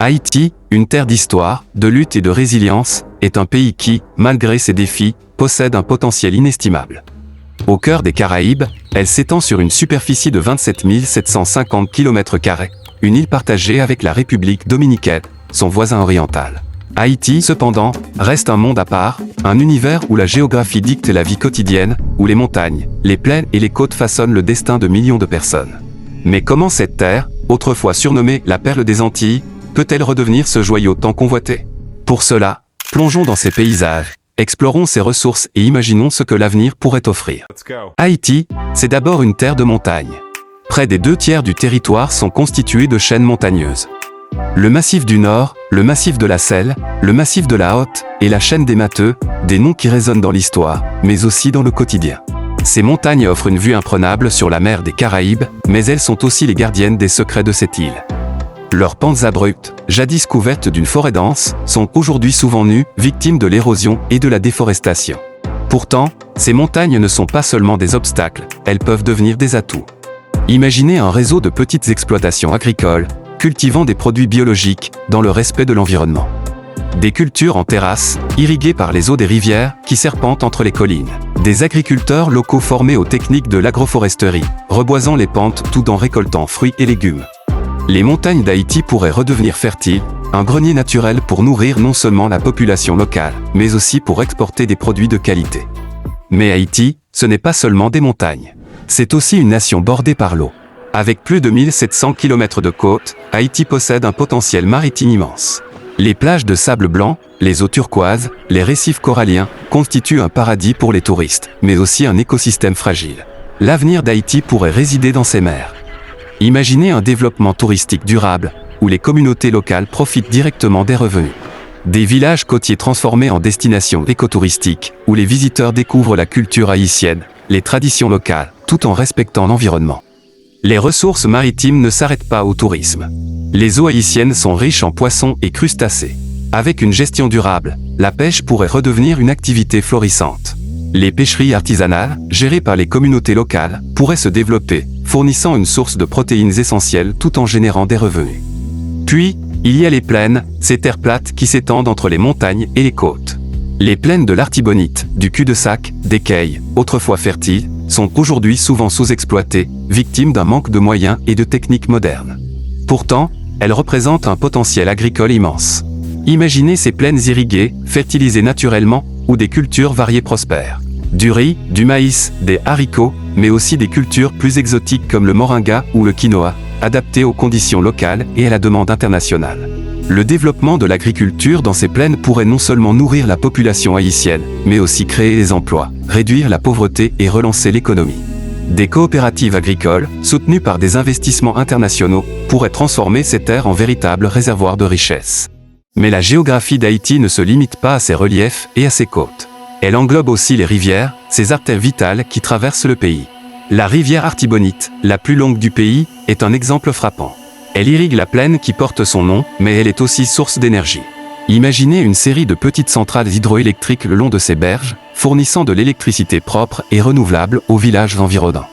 Haïti, une terre d'histoire, de lutte et de résilience, est un pays qui, malgré ses défis, possède un potentiel inestimable. Au cœur des Caraïbes, elle s'étend sur une superficie de 27 750 km², une île partagée avec la République dominicaine, son voisin oriental. Haïti, cependant, reste un monde à part, un univers où la géographie dicte la vie quotidienne, où les montagnes, les plaines et les côtes façonnent le destin de millions de personnes. Mais comment cette terre, autrefois surnommée la perle des Antilles, peut-elle redevenir ce joyau tant convoité? Pour cela, plongeons dans ses paysages, explorons ses ressources et imaginons ce que l'avenir pourrait offrir. Haïti, c'est d'abord une terre de montagne. Près des 2/3 du territoire sont constitués de chaînes montagneuses. Le massif du Nord, le massif de la Selle, le massif de la Haute et la chaîne des Matteux, des noms qui résonnent dans l'histoire, mais aussi dans le quotidien. Ces montagnes offrent une vue imprenable sur la mer des Caraïbes, mais elles sont aussi les gardiennes des secrets de cette île. Leurs pentes abruptes, jadis couvertes d'une forêt dense, sont aujourd'hui souvent nues, victimes de l'érosion et de la déforestation. Pourtant, ces montagnes ne sont pas seulement des obstacles, elles peuvent devenir des atouts. Imaginez un réseau de petites exploitations agricoles, cultivant des produits biologiques, dans le respect de l'environnement. Des cultures en terrasse, irriguées par les eaux des rivières, qui serpentent entre les collines. Des agriculteurs locaux formés aux techniques de l'agroforesterie, reboisant les pentes tout en récoltant fruits et légumes. Les montagnes d'Haïti pourraient redevenir fertiles, un grenier naturel pour nourrir non seulement la population locale, mais aussi pour exporter des produits de qualité. Mais Haïti, ce n'est pas seulement des montagnes. C'est aussi une nation bordée par l'eau. Avec plus de 1700 km de côte, Haïti possède un potentiel maritime immense. Les plages de sable blanc, les eaux turquoises, les récifs coralliens constituent un paradis pour les touristes, mais aussi un écosystème fragile. L'avenir d'Haïti pourrait résider dans ces mers. Imaginez un développement touristique durable, où les communautés locales profitent directement des revenus. Des villages côtiers transformés en destinations écotouristiques, où les visiteurs découvrent la culture haïtienne, les traditions locales, tout en respectant l'environnement. Les ressources maritimes ne s'arrêtent pas au tourisme. Les eaux haïtiennes sont riches en poissons et crustacés. Avec une gestion durable, la pêche pourrait redevenir une activité florissante. Les pêcheries artisanales, gérées par les communautés locales, pourraient se développer, fournissant une source de protéines essentielles tout en générant des revenus. Puis, il y a les plaines, ces terres plates qui s'étendent entre les montagnes et les côtes. Les plaines de l'Artibonite, du cul-de-sac, des Cayes, autrefois fertiles, sont aujourd'hui souvent sous-exploitées, victimes d'un manque de moyens et de techniques modernes. Pourtant, elles représentent un potentiel agricole immense. Imaginez ces plaines irriguées, fertilisées naturellement, où des cultures variées prospèrent. Du riz, du maïs, des haricots, mais aussi des cultures plus exotiques comme le moringa ou le quinoa, adaptées aux conditions locales et à la demande internationale. Le développement de l'agriculture dans ces plaines pourrait non seulement nourrir la population haïtienne, mais aussi créer des emplois, réduire la pauvreté et relancer l'économie. Des coopératives agricoles, soutenues par des investissements internationaux, pourraient transformer ces terres en véritables réservoirs de richesse. Mais la géographie d'Haïti ne se limite pas à ses reliefs et à ses côtes. Elle englobe aussi les rivières, ces artères vitales qui traversent le pays. La rivière Artibonite, la plus longue du pays, est un exemple frappant. Elle irrigue la plaine qui porte son nom, mais elle est aussi source d'énergie. Imaginez une série de petites centrales hydroélectriques le long de ces berges, fournissant de l'électricité propre et renouvelable aux villages environnants.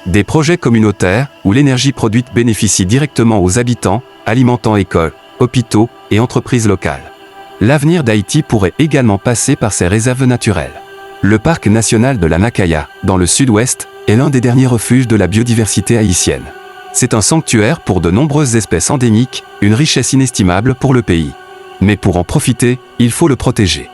Des projets communautaires, où l'énergie produite bénéficie directement aux habitants, alimentant écoles, hôpitaux et entreprises locales. L'avenir d'Haïti pourrait également passer par ses réserves naturelles. Le parc national de la Nakaya, dans le sud-ouest, est l'un des derniers refuges de la biodiversité haïtienne. C'est un sanctuaire pour de nombreuses espèces endémiques, une richesse inestimable pour le pays. Mais pour en profiter, il faut le protéger.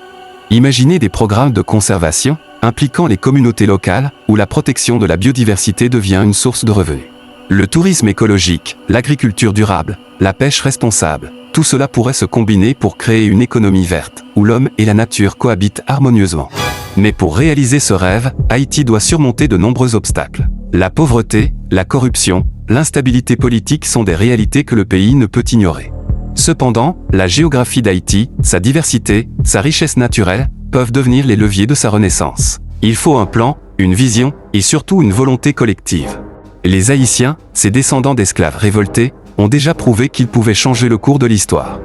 Imaginez des programmes de conservation, impliquant les communautés locales, où la protection de la biodiversité devient une source de revenus. Le tourisme écologique, l'agriculture durable, la pêche responsable, tout cela pourrait se combiner pour créer une économie verte, où l'homme et la nature cohabitent harmonieusement. Mais pour réaliser ce rêve, Haïti doit surmonter de nombreux obstacles. La pauvreté, la corruption, l'instabilité politique sont des réalités que le pays ne peut ignorer. Cependant, la géographie d'Haïti, sa diversité, sa richesse naturelle, peuvent devenir les leviers de sa renaissance. Il faut un plan, une vision, et surtout une volonté collective. Les Haïtiens, ces descendants d'esclaves révoltés, ont déjà prouvé qu'ils pouvaient changer le cours de l'histoire.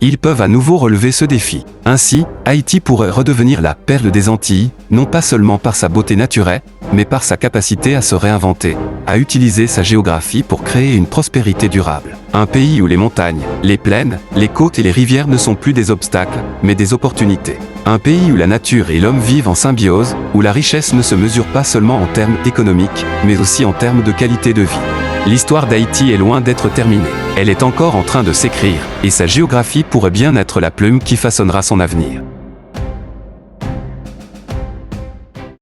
ils peuvent à nouveau relever ce défi. Ainsi, Haïti pourrait redevenir la perle des Antilles, non pas seulement par sa beauté naturelle, mais par sa capacité à se réinventer, à utiliser sa géographie pour créer une prospérité durable. Un pays où les montagnes, les plaines, les côtes et les rivières ne sont plus des obstacles, mais des opportunités. Un pays où la nature et l'homme vivent en symbiose, où la richesse ne se mesure pas seulement en termes économiques, mais aussi en termes de qualité de vie. L'histoire d'Haïti est loin d'être terminée. Elle est encore en train de s'écrire, et sa géographie pourrait bien être la plume qui façonnera son avenir.